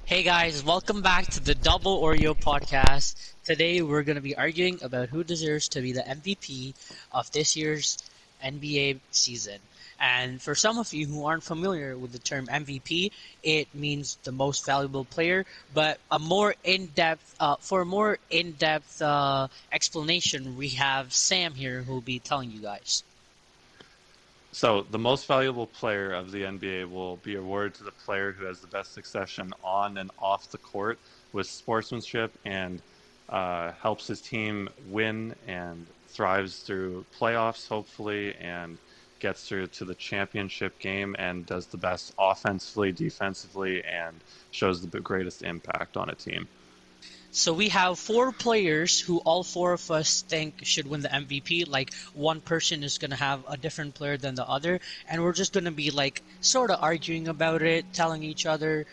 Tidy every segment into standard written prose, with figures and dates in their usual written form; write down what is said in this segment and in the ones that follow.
Hey guys, welcome back to the Double Oreo podcast. Today we're going to be arguing about who deserves to be the MVP of this year's NBA season. And for some of you who aren't familiar with the term MVP, it means the most valuable player. But for a more in-depth explanation, we have Sam here who will be telling you guys. So, the most valuable player of the NBA will be awarded to the player who has the best succession on and off the court with sportsmanship and helps his team win and thrives through playoffs, hopefully, and gets through to the championship game and does the best offensively, defensively, and shows the greatest impact on a team. So we have four players who all four of us think should win the MVP. Like one person is going to have a different player than the other, and we're just going to be like sort of arguing about it, telling each other,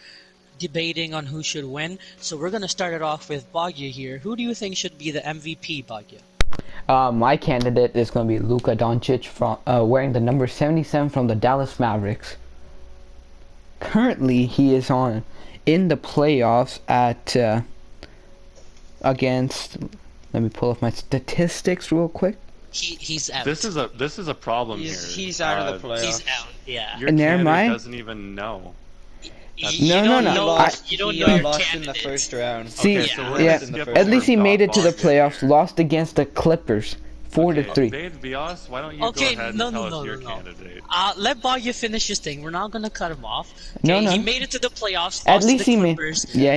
debating on who should win. So we're going to start it off with Bagya here. Who do you think should be the MVP, Bagya? My candidate is going to be Luka Doncic from wearing the number 77 from the Dallas Mavericks. Currently, he is in the playoffs at against. Let me pull up my statistics real quick. He's out. This is a problem here. He's out of the playoffs. He's out. Yeah. Your Never candidate mind. doesn't even know. No. You don't He know your lost in the candidates. first round. See, Okay, so we're yeah, gonna skip at least he over made it to the Bogdan playoffs. here. Lost against the Clippers, 4-3. Babe, be honest, why don't you Okay, go ahead and no. tell us your candidate? Let Bagya finish his thing. We're not going to cut him off. No. He made it to the playoffs. At lost least to he the made. Clippers. Yeah,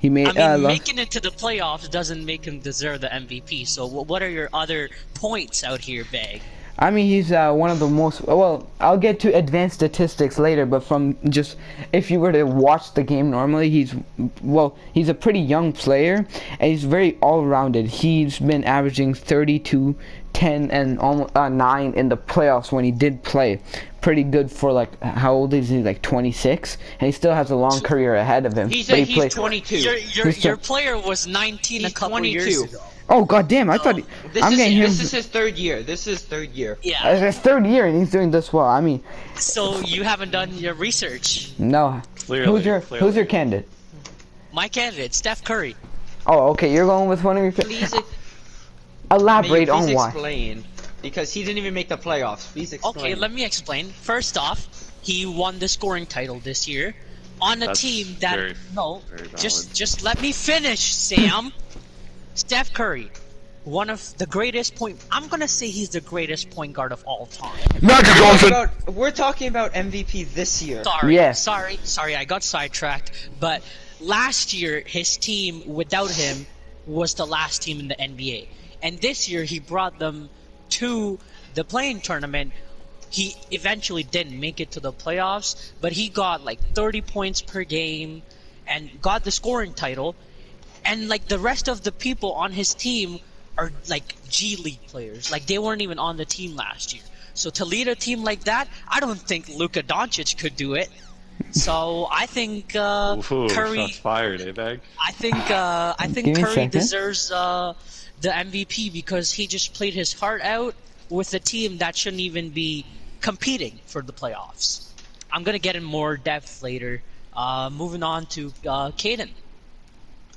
he made. I mean, lost. making it to the playoffs doesn't make him deserve the MVP. So, what are your other points out here, Bag? I mean, he's one of the most. Well, I'll get to advanced statistics later, but from just if you were to watch the game normally, he's a pretty young player, and he's very all-rounded. He's been averaging 32, 10, and almost 9 in the playoffs when he did play. Pretty good for like how old is he? Like 26, and he still has a long career ahead of him. He's 22. Your player was 19 He's a couple 22. years ago. Oh goddamn! I thought I'm getting him. This is his third year. This is third year. Yeah. It's his third year, and he's doing this well. I mean, So you haven't done your research. no. Clearly, Who's your candidate? My candidate, Steph Curry. Oh, okay. You're going with one of your. Please, Elaborate on please why. explain. Because he didn't even make the playoffs. Please explain. Okay, let me explain. First off, he won the scoring title this year on a That's team that very valid. just let me finish, Sam. Steph Curry, one of the greatest I'm gonna say he's the greatest point guard of all time. We're talking about MVP this year. Yes. Sorry, I got sidetracked. But last year, his team without him was the last team in the NBA, and this year he brought them to the playing tournament. He eventually didn't make it to the playoffs, but he got like 30 points per game and got the scoring title. And like the rest of the people on his team are like G League players. Like they weren't even on the team last year. So to lead a team like that, I don't think Luka Doncic could do it. So I think Ooh, Curry. shots fired, eh, Bag? I think Give me a Curry second. deserves the MVP because he just played his heart out with a team that shouldn't even be competing for the playoffs. I'm gonna get in more depth later. Moving on to Caden.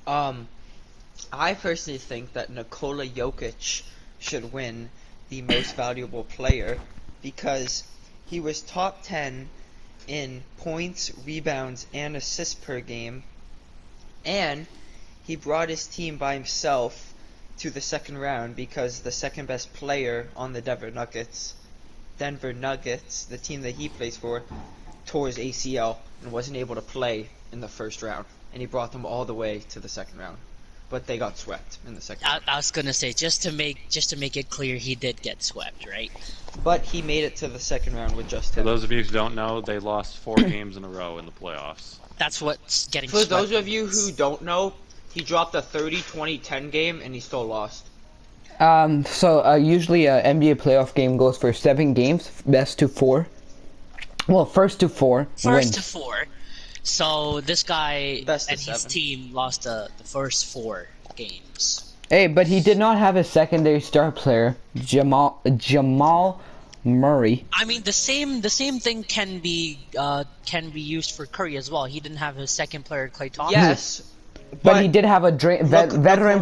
I personally think that Nikola Jokic should win the most valuable player because he was top 10 in points, rebounds, and assists per game, and he brought his team by himself to the second round because the second best player on the Denver Nuggets, the team that he plays for, tore his ACL and wasn't able to play in the first round, and he brought them all the way to the second round. But they got swept in the second round. I was gonna say just to make it clear, he did get swept, right? But he made it to the second round with just For him. those of you who don't know, they lost 4 games in a row in the playoffs. That's what's getting For swept. those of you who don't know, he dropped a 30-20-10 game and he still lost. Usually a NBA playoff game goes for 7 games, best to 4. Well, first to 4 First to wins. 4. So this guy Best of and his 7. team lost the first 4 games. Hey, but he did not have a secondary star player, Jamal Murray. I mean, the same thing can be used for Curry as well. He didn't have his second player, Klay Thompson. Yes, But he did have a veteran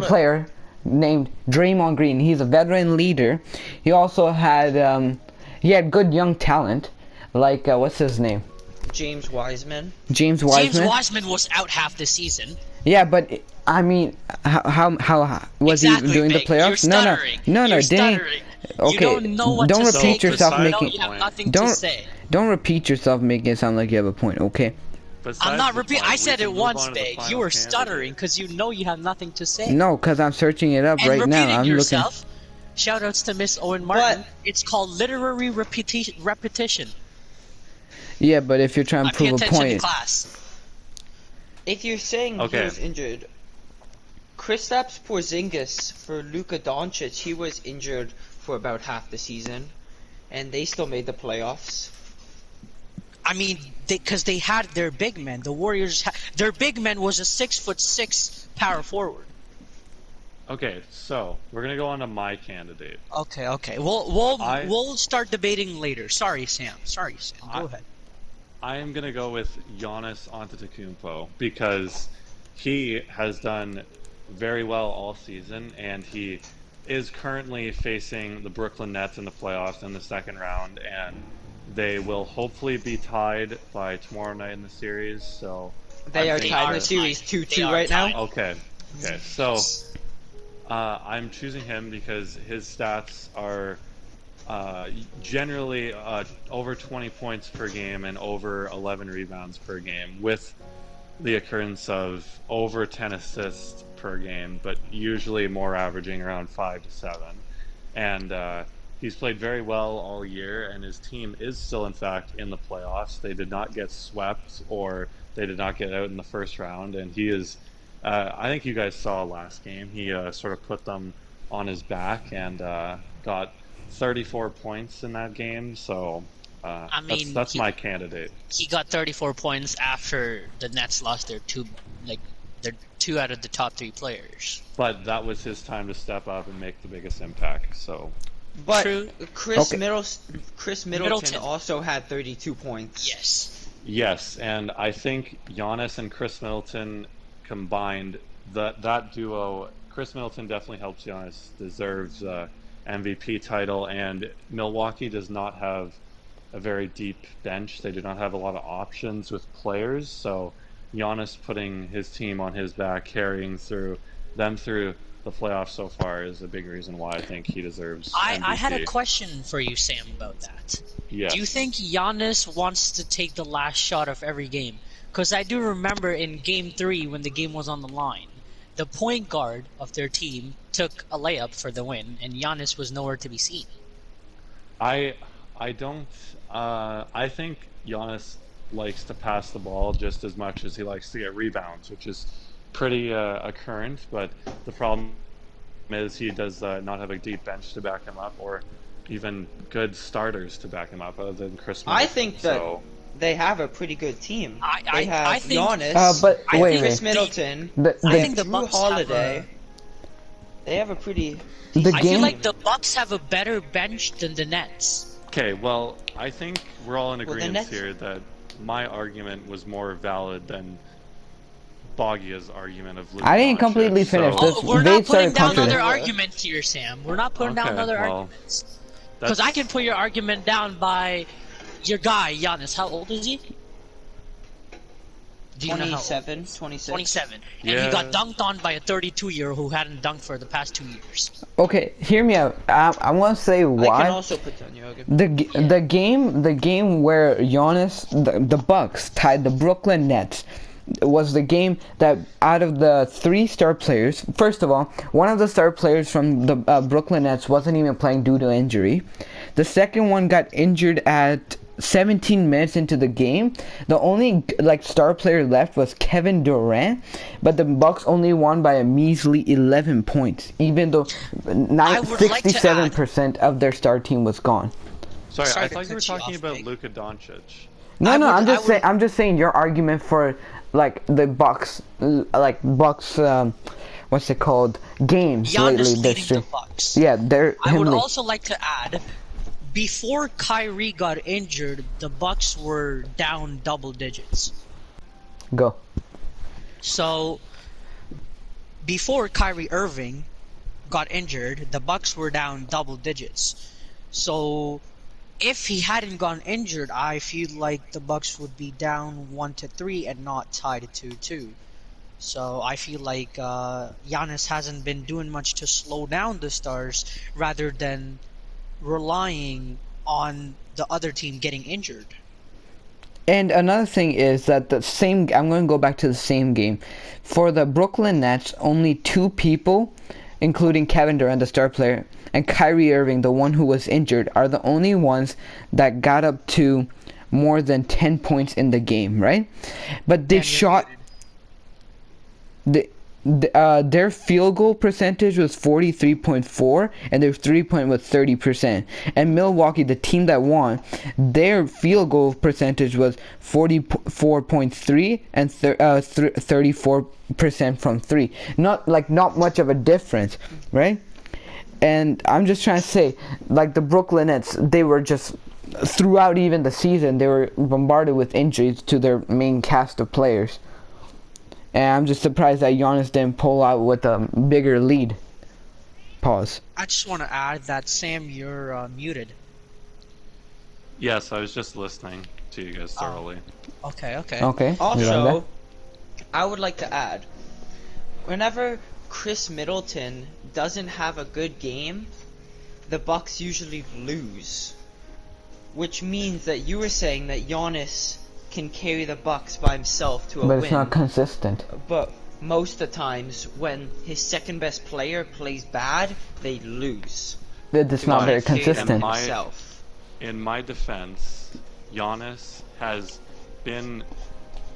Nikola- player named Draymond Green. He's a veteran leader. He also had he had good young talent, like what's his name? James Wiseman. James Wiseman. James Wiseman was out half the season. Yeah, but I mean, how was Exactly, he doing the Vic. playoffs? You're No, stuttering. no, You're didn't. stuttering. Okay, You don't know what don't to say repeat 'cause yourself, you know making. you have nothing Don't to say. don't repeat yourself, making it sound like you have a point. Okay. I'm not repeating. I we said can it move once, on to the Big. final You were candidate. stuttering because you know you have nothing to say. No, cause I'm searching it up And right repeating now. I'm yourself. Shoutouts to Miss Owen Martin. But- It's called literary repetition. looking. Yeah, but if you're trying I to pay prove a attention to point, class. If you're saying he Okay. was injured, Kristaps Porzingis for Luka Doncic, he was injured for about half the season, and they still made the playoffs. I mean, because they had their big men. The Warriors, their big man was a 6'6" power forward. Okay, so we're gonna go on to my candidate. Okay. We'll I- we'll start debating later. Sorry, Sam. Go ahead. I am gonna go with Giannis Antetokounmpo because he has done very well all season, and he is currently facing the Brooklyn Nets in the playoffs in the second round, and they will hopefully be tied by tomorrow night in the series. So They I are think tied in that- the series They 2-2 are right tied. now. Okay. So I'm choosing him because his stats are generally over 20 points per game and over 11 rebounds per game, with the occurrence of over 10 assists per game, but usually more averaging around 5 to 7. And he's played very well all year, and his team is still, in fact, in the playoffs. They did not get swept, or they did not get out in the first round, and he is. I think you guys saw last game. He sort of put them on his back and got 34 points in that game. So I mean, that's my candidate. He got 34 points after the Nets lost their two out of the top 3 players. But that was his time to step up and make the biggest impact. So But True. Chris Okay. Chris Middleton. Middleton also had 32 points. yes, and I think Giannis and Chris Middleton combined, that duo. Chris Middleton definitely helps Giannis deserves MVP title, and Milwaukee does not have a very deep bench. They do not have a lot of options with players, so Giannis putting his team on his back, carrying them through the playoffs so far, is a big reason why I think he deserves MVP. I had a question for you, Sam, about that. Yes. Do you think Giannis wants to take the last shot of every game? Because I do remember in Game 3, when the game was on the line, the point guard of their team took a layup for the win, and Giannis was nowhere to be seen. I don't. I think Giannis likes to pass the ball just as much as he likes to get rebounds, which is pretty occurrent. But the problem is he does not have a deep bench to back him up, or even good starters to back him up, other than Chris Middleton. I think that they have a pretty good team. They have I think- Giannis, but I wait, think Chris wait. Middleton, I think the Drew Bucks Holiday. They have a pretty. The decent I feel game- like the Bucks have a better bench than the Nets. Okay, well, I think we're all in Well, the agreement Nets- here that my argument was more valid than Boggia's argument of Luka I didn't Doncic, completely finish so- this. Oh, we're they not putting started down contradicting. other arguments here, Sam. We're not putting down Okay, other well, arguments. Because I can put your argument down by your guy, Giannis. How old is he? Do you know how old? 27, 26. 27. And Yeah. he got dunked on by a 32-year-old who hadn't dunked for the past 2 years. Okay, hear me out. I want to say I why. can also put down your argument. The game where Giannis the Bucks tied the Brooklyn Nets was the game that out of the 3 star players, first of all, one of the star players from the Brooklyn Nets wasn't even playing due to injury. The second one got injured at 17 minutes into the game. The only star player left was Kevin Durant, but the Bucks only won by a measly 11 points, even though I would like to 67% of their star team was gone. Sorry, Sorry I to thought you were cut you talking off, about Nick. Luka Doncic. No, I I'm just saying your argument for the Bucks, what's it called? Games Giannis lately leading this the year. Bucks. Yeah, they're I would him. also like to add before Kyrie got injured, the Bucks were down double digits. Go. So before Kyrie Irving got injured, the Bucks were down double digits. So if he hadn't gotten injured, I feel like the Bucks would be down 1-3 and not tied at 2-2. So I feel like Giannis hasn't been doing much to slow down the Stars, rather than relying on the other team getting injured. And another thing is that I'm going to go back to the same game. For the Brooklyn Nets, only 2 people, including Kevin Durant, the star player, and Kyrie Irving, the one who was injured, are the only ones that got up to more than 10 points in the game, right? But they shot... their field goal percentage was 43.4, and their 3-point was 30%. And Milwaukee, the team that won, their field goal percentage was 44.3 and 34% from 3. Not much of a difference, right? And I'm just trying to say, like, the Brooklyn Nets, they were just, throughout even the season, they were bombarded with injuries to their main cast of players. And I'm just surprised that Giannis didn't pull out with a bigger lead. Pause. I just want to add that, Sam, you're muted. Yes, I was just listening to you guys thoroughly. Okay. Okay. Also, I would like to add, whenever Chris Middleton doesn't have a good game, the Bucks usually lose. Which means that you were saying that Giannis can carry the Bucks by himself to a win. But it's not consistent. But most of the times, when his second best player plays bad, they lose. It's not very consistent. In my defense, Giannis has been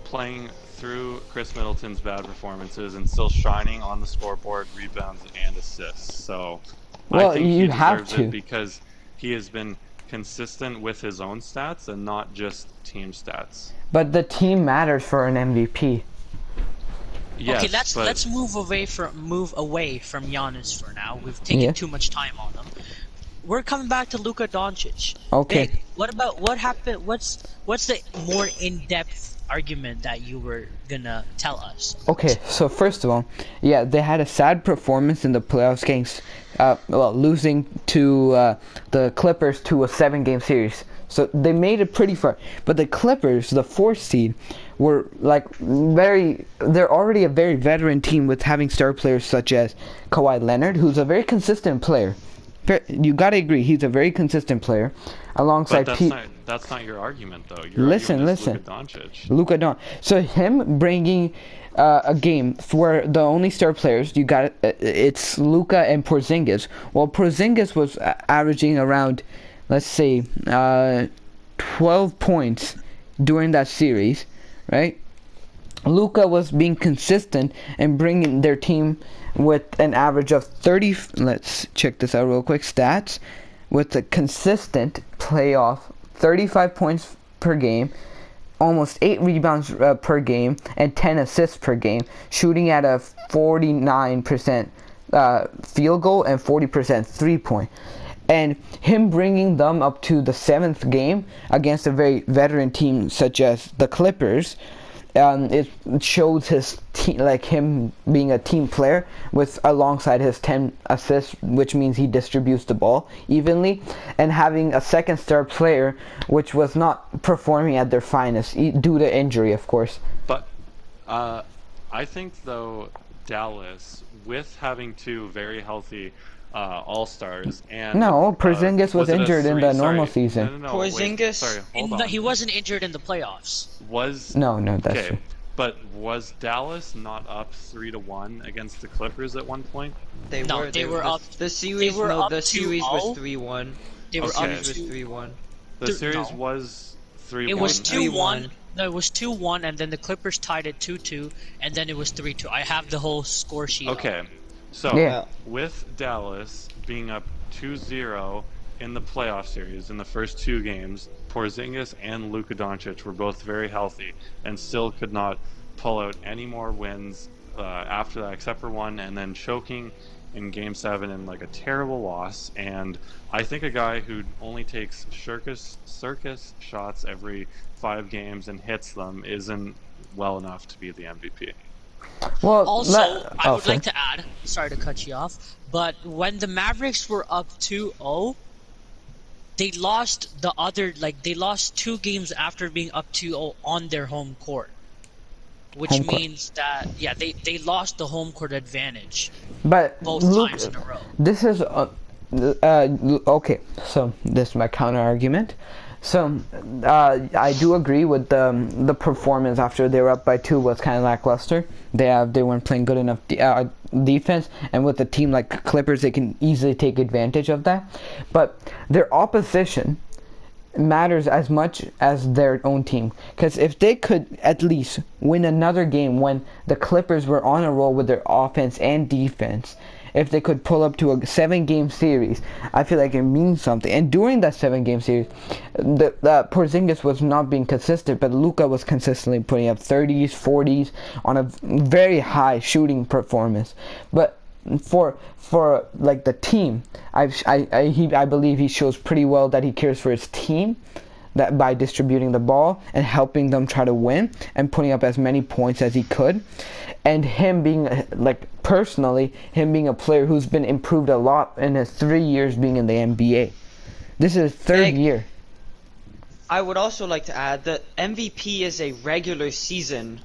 playing through Chris Middleton's bad performances and still shining on the scoreboard, rebounds, and assists. So well, I think you he have deserves to, it because he has been consistent with his own stats and not just team stats. But the team matters for an MVP. Yes, okay, let's move away from Giannis for now. We've taken too much time on him. We're coming back to Luka Doncic. Okay. Big, what happened? What's the more in-depth argument that you were gonna tell us? Okay, so first of all, yeah, they had a sad performance in the playoffs, losing to the Clippers to a 7-game series. So they made it pretty far. But the Clippers, the 4th seed, were they're already a very veteran team with having star players such as Kawhi Leonard, who's a very consistent player. You gotta agree, he's a very consistent player. Alongside that's not your argument, though. Your listen. Luka Doncic. Luka Doncic. So him bringing a game where the only star players it's Luka and Porzingis. Well, Porzingis was averaging around, let's say, 12 points during that series, right? Luka was being consistent and bringing their team with an average of 30. Let's check this out real quick. Stats with a consistent playoff 35 points per game, almost 8 rebounds per game, and 10 assists per game, shooting at a 49% field goal and 40% 3-point. And him bringing them up to the 7th game against a very veteran team such as the Clippers, it shows his him being a team player with alongside his 10 assists, which means he distributes the ball evenly, and having a second star player which was not performing at their finest due to injury, of course. But I think though Dallas, with having 2 very healthy all-stars and Porzingis was injured in the normal season. No, Porzingis, he wasn't injured in the playoffs. No, that's true. But was Dallas not up 3-1 against the Clippers at one point? They were up. The series was 3-1. They were up 3-1. The series was 3-1. It was 2-1. No, it was 2-1, and then the Clippers tied it 2-2, and then it was 3-2. I have the whole score sheet. Okay. So, with Dallas being up 2-0 in the playoff series in the first 2 games, Porzingis and Luka Doncic were both very healthy and still could not pull out any more wins after that, except for one, and then choking in Game 7 in like a terrible loss, and I think a guy who only takes circus shots every 5 games and hits them isn't well enough to be the MVP. Well, Also, I would sorry. like to add, sorry to cut you off, but when the Mavericks were up 2-0, they lost they lost 2 games after being up 2-0 on their home court. Which Home court. means that, yeah, they lost the home court advantage But both Luke, times in a row. this is okay. So this is my counter argument. So I do agree with the performance after they were up by 2 was kind of lackluster. They weren't playing good enough defense, and with a team like Clippers, they can easily take advantage of that. But their opposition matters as much as their own team, because if they could at least win another game when the Clippers were on a roll with their offense and defense, if they could pull up to a 7-game series, I feel like it means something. And during that 7-game series, the Porzingis was not being consistent, but Luka was consistently putting up 30s, 40s on a very high shooting performance. But for like the team, I believe he shows pretty well that he cares for his team, that by distributing the ball and helping them try to win and putting up as many points as he could, and him being him being a player who's been improved a lot in his 3 years being in the NBA. This is his 3rd year. I would also like to add that MVP is a regular season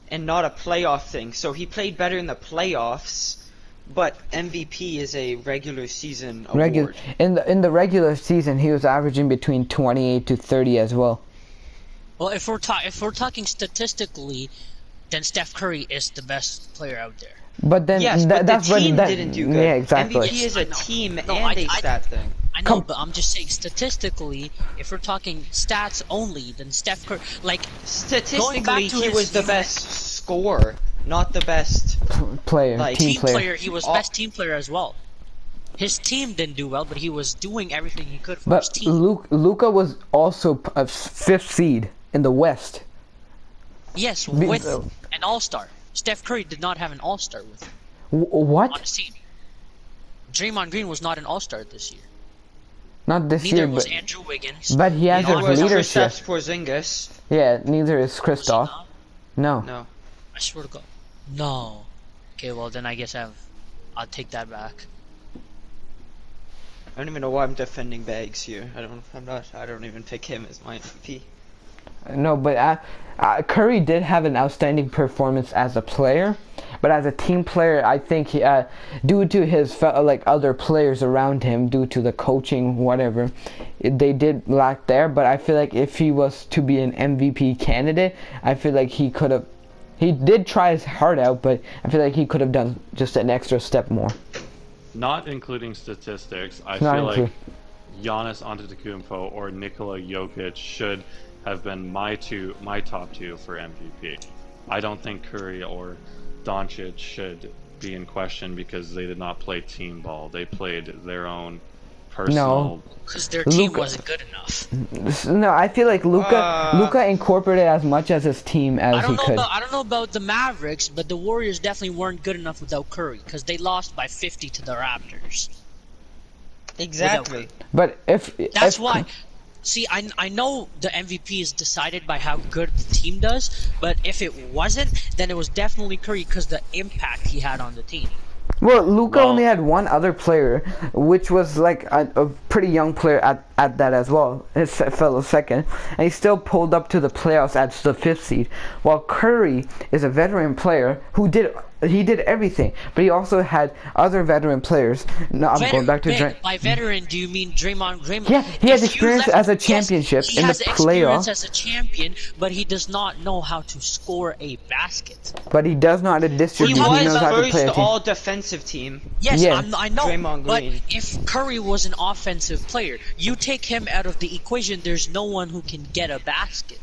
and not a playoff thing. So he played better in the playoffs, but MVP is a regular season award. In the regular season, he was averaging between 28 to 30 as well. Well, if we're talking statistically, then Steph Curry is the best player out there. But then yes, but that's the team what didn't do good. Yeah, exactly. MVP is a team No, and a stat thing. I know, but I'm just saying statistically, if we're talking stats only, then Steph Curry, statistically, he was the best scorer, not the best player. Team player. He was best team player as well. His team didn't do well, but he was doing everything he could for his team. Luka was also a 5th seed in the West. Yes, with an all-star. Steph Curry did not have an all-star with him. What? On the team. Draymond Green was not an all-star this year. Not this Neither year, was but Andrew Wiggins. But he has his leadership. Kristaps Porzingis. Yeah, neither is Kristoff. No. No. I swear to God. No. Okay, well then I guess I'll take that back. I don't even know why I'm defending Bags here. I don't even pick him as my MVP. No, but Curry did have an outstanding performance as a player, but as a team player, I think he, due to his other players around him, due to the coaching, whatever, they did lack there. But I feel like if he was to be an MVP candidate, I feel like he could have. He did try his heart out, but I feel like he could have done just an extra step more. Not including statistics, I feel like Giannis Antetokounmpo or Nikola Jokic should have been my top 2 for MVP. I don't think Curry or Doncic should be in question because they did not play team ball. They played their own personal. Because their team wasn't good enough. No, I feel like Luka incorporated as much as his team as he could. I don't know about the Mavericks, but the Warriors definitely weren't good enough without Curry because they lost by 50 to the Raptors. Exactly. But that's why. See, I know the MVP is decided by how good the team does, but if it wasn't, then it was definitely Curry because the impact he had on the team. Well, Luka only had one other player, which was like a pretty young player at that as well, his fellow second, and he still pulled up to the playoffs at the 5th seed. While Curry is a veteran player who did everything, but he also had other veteran players. No, I'm going back to Draymond. By veteran, do you mean Draymond? Yeah, he has experience as a championship in the playoffs. He has experience as a champion, but he does not know how to score a basket. But he does know how to distribute. He knows how to play a team. all-defensive team. Yes, yeah. I know. Draymond but Green. if Curry was an offensive player, you take him out of the equation, there's no one who can get a basket.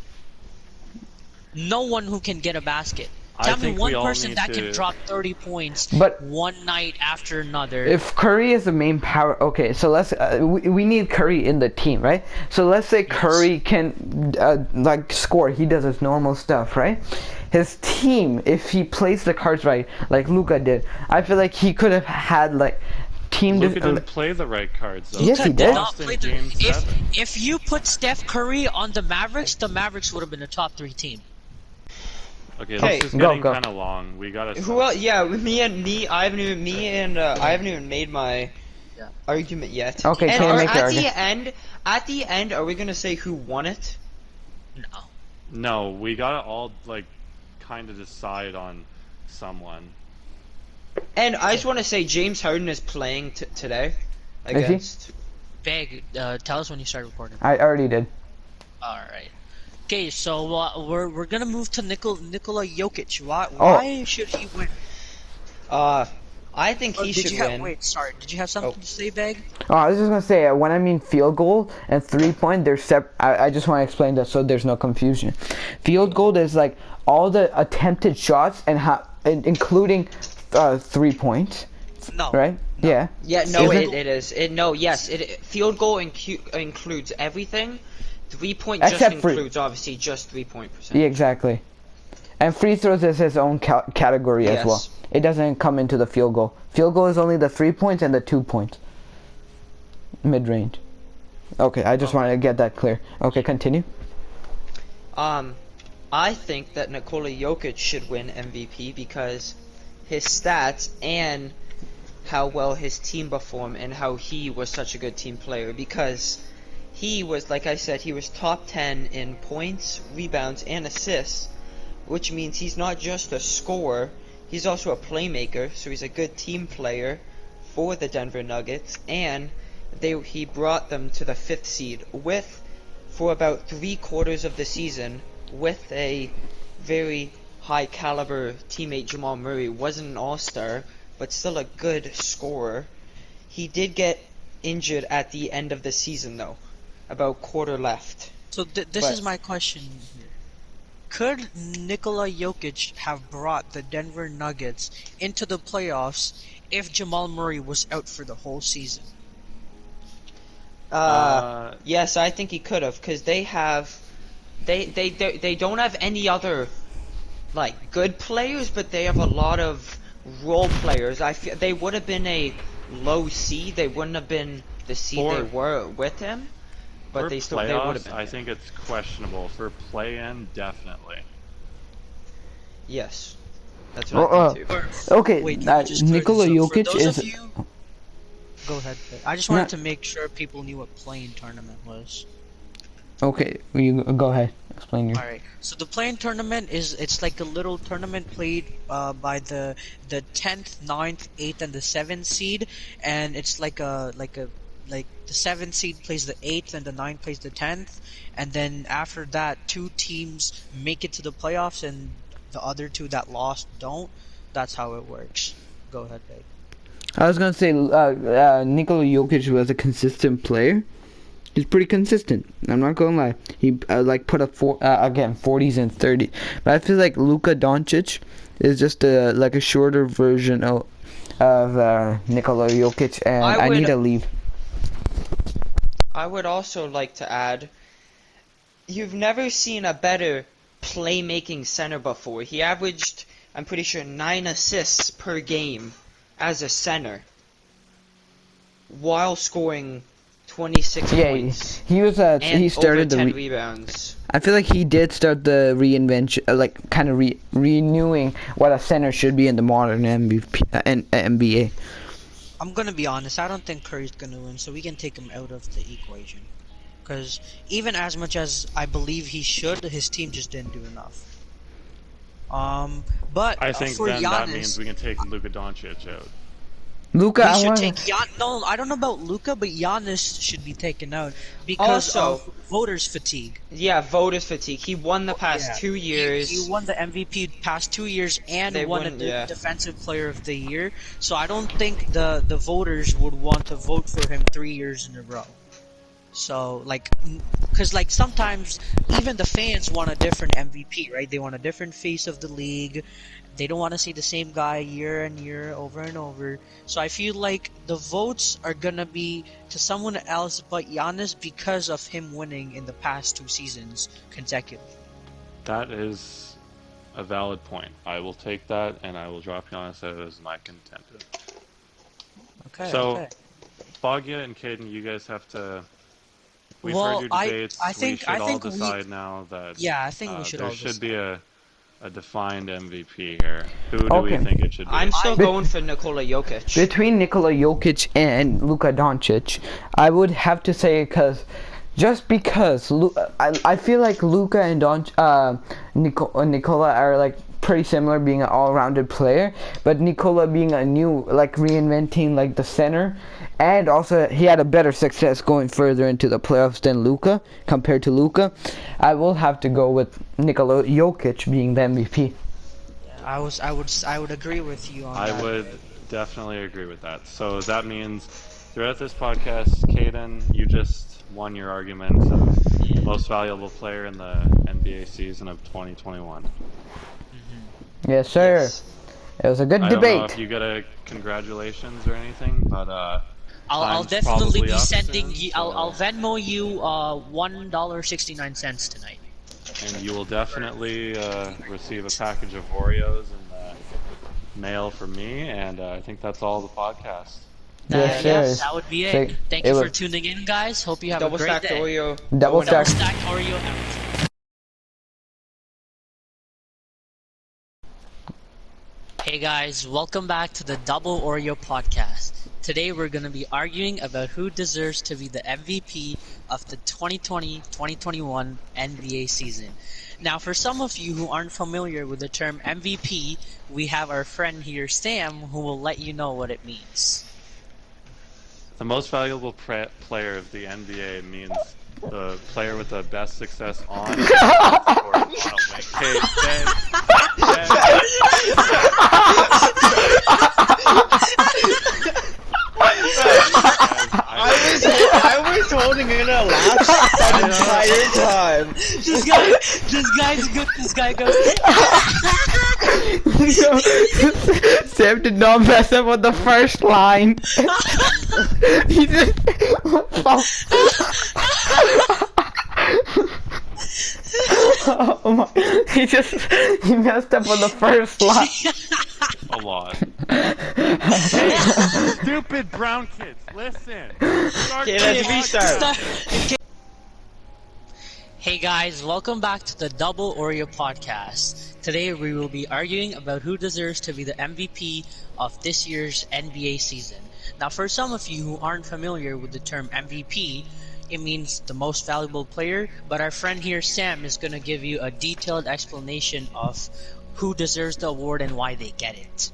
No one who can get a basket. Tell me think one we all person need that to. can drop 30 points But one night after another. if Curry is the main power, okay, so let's we need Curry in the team, right? So let's say Curry can like score. He does his normal stuff, right? His team, if he plays the cards right, like Luka did, I feel like he could have had like team. Luka didn't play the right cards though. Yes, he Luka did. not play the. Game 7. If you put Steph Curry on the Mavericks would have been a top 3 team. Okay, Okay, this is go, getting go. kind of long. We gotta. Who else? Yeah, I haven't even made my Yeah. argument yet. Okay, and can you make your at the end, are we gonna say who won it? No. No, we gotta all like kind of decide on someone. And I just want to say James Harden is playing today Is he? against. Beg, tell us when you start recording. I already did. Alright. Okay, so we're gonna move to Nikola Jokic. Why should he win? I think he should win. Wait, sorry. Did you have something to say, Beg? Oh, I was just gonna say when I mean field goal and 3-point, they're I just want to explain that so there's no confusion. Field goal is like all the attempted shots and including 3 points, No. right? Yeah. Yeah, no, Is it is. Field goal includes everything. 3-point just Except for- includes obviously just 3-point Yeah, percentage. exactly. And free throws is his own category as well. Yes. It doesn't come into the field goal. Field goal is only the 3 points and the 2 points. Mid range. Okay, I just wanted to get that clear. Okay, continue. I think that Nikola Jokic should win MVP because his stats and how well his team performed and how he was such a good team player, because he was, like I said, he was top 10 in points, rebounds, and assists, which means he's not just a scorer, he's also a playmaker, so he's a good team player for the Denver Nuggets, and he brought them to the 5th seed for about 3/4 of the season with a very high caliber teammate. Jamal Murray wasn't an all-star, but still a good scorer. He did get injured at the end of the season though, about quarter left. So this is my question here. Could Nikola Jokic have brought the Denver Nuggets into the playoffs if Jamal Murray was out for the whole season? Yes, I think he could have, because they don't have any other like good players, but they have a lot of role players. I feel they would have been a low seed. They wouldn't have been the seed they were with him, but For they would playoffs, have been. I think it's questionable. For play-in, definitely. Yes, that's what I think too. Okay, Wait, Nikola Jokic for those is. of you, go ahead. Beg. I just wanted to make sure people knew what playing tournament was. Okay, you go ahead. Explain your. Alright, so the playing tournament it's like a little tournament played by the 10th, 9th, 8th, and the 7th seed, and it's like the 7th seed plays the 8th and the 9th plays the 10th, and then after that 2 teams make it to the playoffs and the other 2 that lost don't. That's how it works. Go ahead, babe. I was gonna say Nikola Jokic was a consistent player. He's pretty consistent. I'm not gonna lie. He like put up 40s and 30s. But I feel like Luka Doncic is just like a shorter version of Nikola Jokic, and I need to leave. I would also like to add, you've never seen a better playmaking center before. He averaged, I'm pretty sure, 9 assists per game as a center, while scoring 26 points. He was and he started over 10 the rebounds. I feel like he did start the reinvention, like kind of renewing what a center should be in the modern NBA. I'm gonna be honest, I don't think Curry's gonna win, so we can take him out of the equation. Because even as much as I believe he should, his team just didn't do enough. But I think for then Giannis, that means we can take Luka Doncic out. Luka, we should take no, I don't know about Luka, but Giannis should be taken out because Also, of voters fatigue. Yeah, voters fatigue. He won the past 2 years. He won the MVP past 2 years and They won wouldn't- the yeah. Defensive Player of the Year. So I don't think the voters would want to vote for him 3 years in a row. So like, because like sometimes even the fans want a different MVP, right? They want a different face of the league. They don't want to see the same guy year and year over and over. So I feel like the votes are gonna be to someone else but Giannis because of him winning in the past 2 seasons consecutively. That is a valid point. I will take that, and I will drop Giannis out as my contender. Okay. So, okay. Bagya and Caden, you guys have to. We've Well, heard your debates. I think we should all we decide now that yeah I think we should there all should decide. be a defined MVP here. Who do we Okay. think it should be? I'm still going for Nikola Jokic. Between Nikola Jokic and Luka Doncic, I would have to say because I feel like Luka and Nikola are like pretty similar, being an all-rounded player, but Nikola being a new, like reinventing like the center, and also he had a better success going further into the playoffs than Luka compared to Luka. I will have to go with Nikola Jokic being the MVP. I would agree with you on that. I would definitely agree with that. So that means throughout this podcast, Caden, you just won your argument of most valuable player in the NBA season of 2021. Yes, sir. Yes. It was a good I debate. don't know if you get a congratulations or anything, but I'll time's definitely probably be up sending soon, you. so- I'll Venmo you $1.69 tonight. And you will definitely receive a package of Oreos in the mail from me, and I think that's all the podcast. Yes, Yes, sir. that would be it. So, Thank it you for was- tuning in, guys. Hope you have Double a great stacked day. Oreo. Double going out. stacked. Stacked Oreo out. Hey guys, welcome back to the Double Oreo podcast. Today we're going to be arguing about who deserves to be the MVP of the 2020-2021 NBA season. Now, for some of you who aren't familiar with the term MVP, we have our friend here, Sam, who will let you know what it means. The most valuable player of the NBA means the player with the best success on and off the court on a wing. Hey, I was holding in a laugh that entire time. This guy's good. This guy goes. Sam did not mess up on the first line. He just oh my! He messed up on the first line. a lot. Hey, stupid brown kids, listen. Start Okay, the let's podcast. restart. Hey guys, welcome back to the Double Oreo podcast. Today we will be arguing about who deserves to be the MVP of this year's NBA season. Now, for some of you who aren't familiar with the term MVP, it means the most valuable player, but our friend here, Sam, is going to give you a detailed explanation of who deserves the award and why they get it.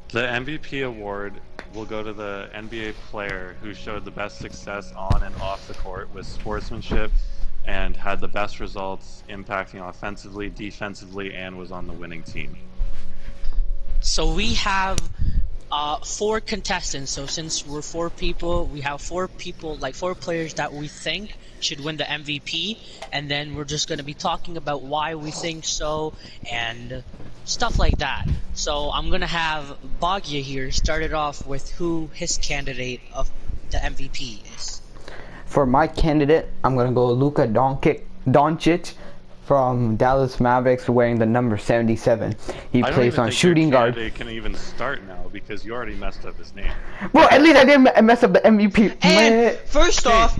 The MVP award will go to the NBA player who showed the best success on and off the court with sportsmanship and had the best results impacting offensively, defensively, and was on the winning team. So we have 4 contestants. So since we're 4 people, we have 4 people, like 4 players that we think should win the MVP, and then we're just going to be talking about why we think so and stuff like that. So I'm going to have Bagya here start it off with who his candidate of the MVP is. For my candidate, I'm gonna go Luka Doncic from Dallas Mavericks, wearing the number 77. He I don't plays even on think shooting your guard. candidate can even start now because you already messed up his name. Well, at least I didn't mess up the MVP. And first off,